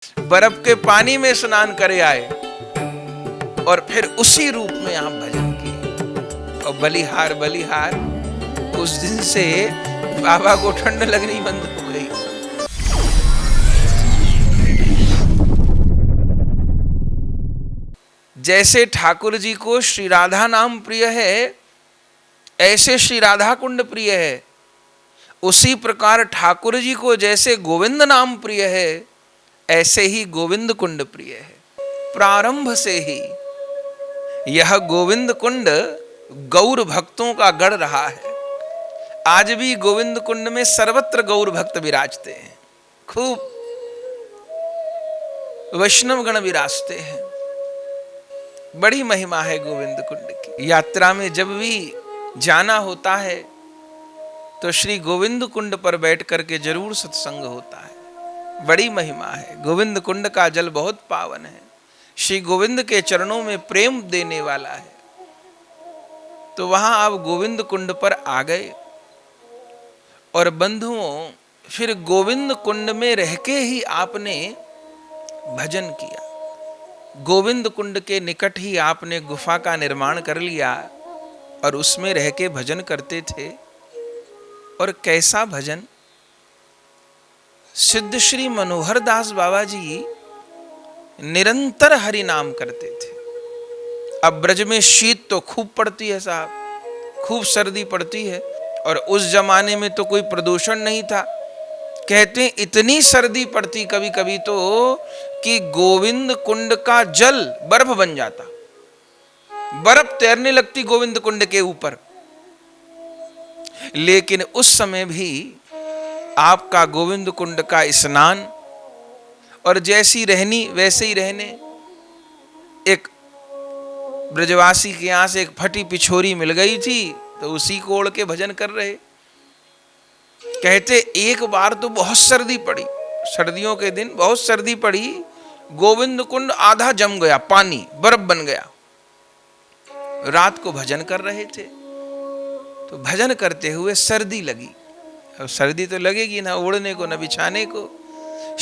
बर्फ के पानी में स्नान करे आए और फिर उसी रूप में आप भजन किए और बलिहार बलिहार। उस दिन से बाबा को ठंड लगनी बंद हो गई। जैसे ठाकुर जी को श्री राधा नाम प्रिय है, ऐसे श्री राधा कुंड प्रिय है। उसी प्रकार ठाकुर जी को जैसे गोविंद नाम प्रिय है, ऐसे ही गोविंद कुंड प्रिय है। प्रारंभ से ही यह गोविंद कुंड गौर भक्तों का गढ़ रहा है। आज भी गोविंद कुंड में सर्वत्र गौर भक्त विराजते हैं, खूब वैष्णव गण विराजते हैं। बड़ी महिमा है गोविंद कुंड की। यात्रा में जब भी जाना होता है तो श्री गोविंद कुंड पर बैठ करके जरूर सत्संग होता है। बड़ी महिमा है। गोविंद कुंड का जल बहुत पावन है, श्री गोविंद के चरणों में प्रेम देने वाला है। तो वहां आप गोविंद कुंड पर आ गए और बंधुओं फिर गोविंद कुंड में रह के ही आपने भजन किया। गोविंद कुंड के निकट ही आपने गुफा का निर्माण कर लिया और उसमें रह के भजन करते थे। और कैसा भजन! सिद्ध श्री मनोहर दास बाबा जी निरंतर हरि नाम करते थे। अब ब्रज में शीत तो खूब पड़ती है साहब, खूब सर्दी पड़ती है। और उस जमाने में तो कोई प्रदूषण नहीं था। कहते हैं इतनी सर्दी पड़ती कभी कभी तो कि गोविंद कुंड का जल बर्फ बन जाता, बर्फ तैरने लगती गोविंद कुंड के ऊपर। लेकिन उस समय भी आपका गोविंद कुंड का स्नान और जैसी रहनी वैसे ही रहने। एक ब्रजवासी के यहां से एक फटी पिछोरी मिल गई थी तो उसी को ओढ़ के भजन कर रहे। कहते एक बार तो बहुत सर्दी पड़ी, सर्दियों के दिन बहुत सर्दी पड़ी, गोविंद कुंड आधा जम गया, पानी बर्फ बन गया। रात को भजन कर रहे थे तो भजन करते हुए सर्दी लगी। अब सर्दी तो लगेगी ना ओढ़ने को ना बिछाने को,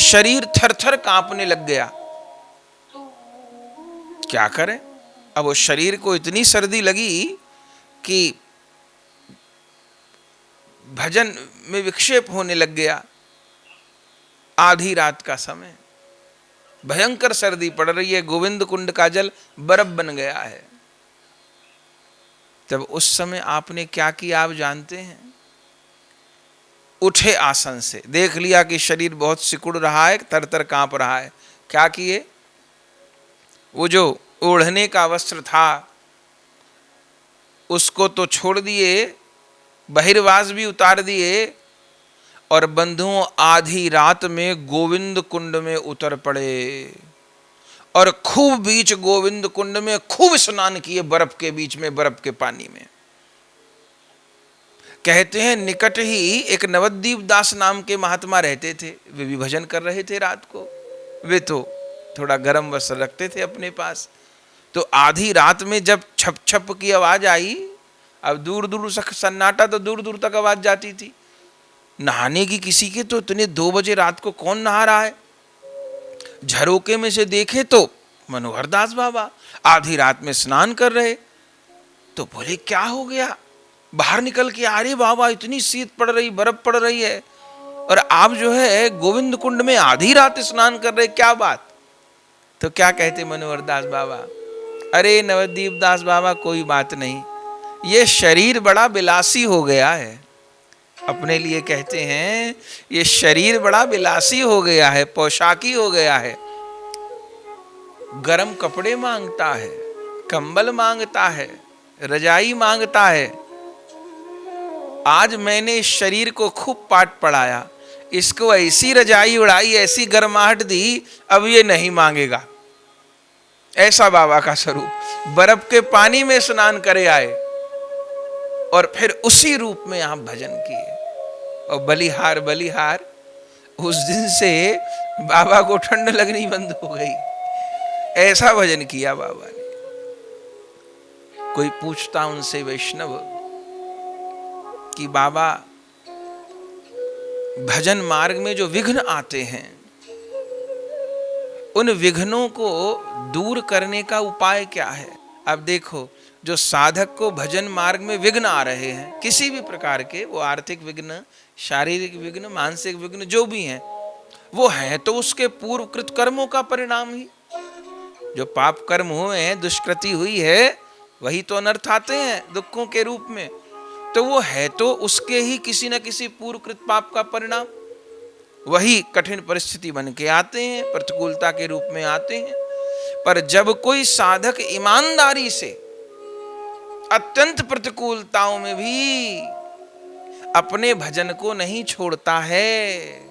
शरीर थर-थर कांपने लग गया। क्या करें? अब वो शरीर को इतनी सर्दी लगी कि भजन में विक्षेप होने लग गया। आधी रात का समय, भयंकर सर्दी पड़ रही है, गोविंद कुंड का जल बर्फ बन गया है। तब उस समय आपने क्या किया आप जानते हैं? उठे आसन से, देख लिया कि शरीर बहुत सिकुड़ रहा है, तर-तर कांप रहा है। क्या किए? वो जो ओढ़ने का वस्त्र था उसको तो छोड़ दिए, बहिर्वास भी उतार दिए और बंधुओं आधी रात में गोविंद कुंड में उतर पड़े और खूब बीच गोविंद कुंड में खूब स्नान किए, बर्फ के बीच में, बर्फ के पानी में। कहते हैं निकट ही एक नवद्वीप दास नाम के महात्मा रहते थे, वे भी भजन कर रहे थे रात को। वे तो थोड़ा गर्म वस्त्र रखते थे अपने पास। तो आधी रात में जब छप छप की आवाज आई, अब दूर दूर तक सन्नाटा, तो दूर दूर तक आवाज जाती थी। नहाने की किसी के तो इतने 2 बजे रात को कौन नहा रहा है? झरोके में से देखे तो मनोहर दास बाबा आधी रात में स्नान कर रहे। तो बोले क्या हो गया? बाहर निकल के आ रहे, बाबा इतनी शीत पड़ रही, बर्फ पड़ रही है और आप जो है गोविंद कुंड में आधी रात स्नान कर रहे, क्या बात? तो क्या कहते मनोहर दास बाबा? अरे नवद्वीप दास बाबा कोई बात नहीं, ये शरीर बड़ा विलासी हो गया है। अपने लिए कहते हैं ये शरीर बड़ा विलासी हो गया है, पोशाकी हो गया है, गरम कपड़े मांगता है, कंबल मांगता है, रजाई मांगता है। आज मैंने इस शरीर को खूब पाठ पढ़ाया, इसको ऐसी रजाई उड़ाई, ऐसी गर्माहट दी, अब ये नहीं मांगेगा। ऐसा बाबा का स्वरूप। बर्फ के पानी में स्नान करे आए और फिर उसी रूप में आप भजन किए और बलिहार बलिहार। उस दिन से बाबा को ठंड लगनी बंद हो गई। ऐसा भजन किया बाबा ने। कोई पूछता उनसे वैष्णव कि बाबा भजन मार्ग में जो विघ्न आते हैं उन विघ्नों को दूर करने का उपाय क्या है? अब देखो, जो साधक को भजन मार्ग में विघ्न आ रहे हैं किसी भी प्रकार के, वो आर्थिक विघ्न, शारीरिक विघ्न, मानसिक विघ्न जो भी हैं, वो है तो उसके पूर्वकृत कर्मों का परिणाम ही। जो पाप कर्म हुए हैं, दुष्कृति हुई है, वही तो अनर्थ आते हैं दुखों के रूप में। तो वो है तो उसके ही किसी न किसी पूर्वकृत पाप का परिणाम, वही कठिन परिस्थिति बन के आते हैं, प्रतिकूलता के रूप में आते हैं। पर जब कोई साधक ईमानदारी से अत्यंत प्रतिकूलताओं में भी अपने भजन को नहीं छोड़ता है,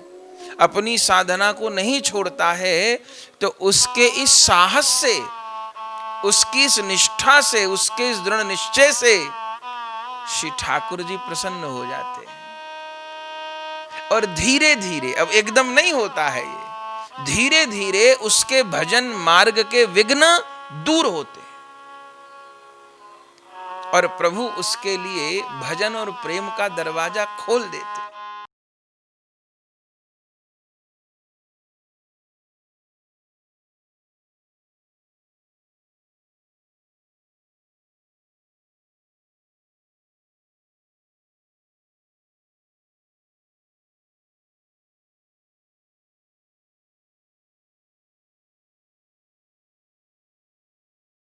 अपनी साधना को नहीं छोड़ता है, तो उसके इस साहस से, उसकी इस निष्ठा से, उसके इस दृढ़ निश्चय से श्री ठाकुर जी प्रसन्न हो जाते हैं। और धीरे धीरे, अब एकदम नहीं होता है ये, धीरे धीरे उसके भजन मार्ग के विघ्न दूर होते हैं और प्रभु उसके लिए भजन और प्रेम का दरवाजा खोल देते हैं।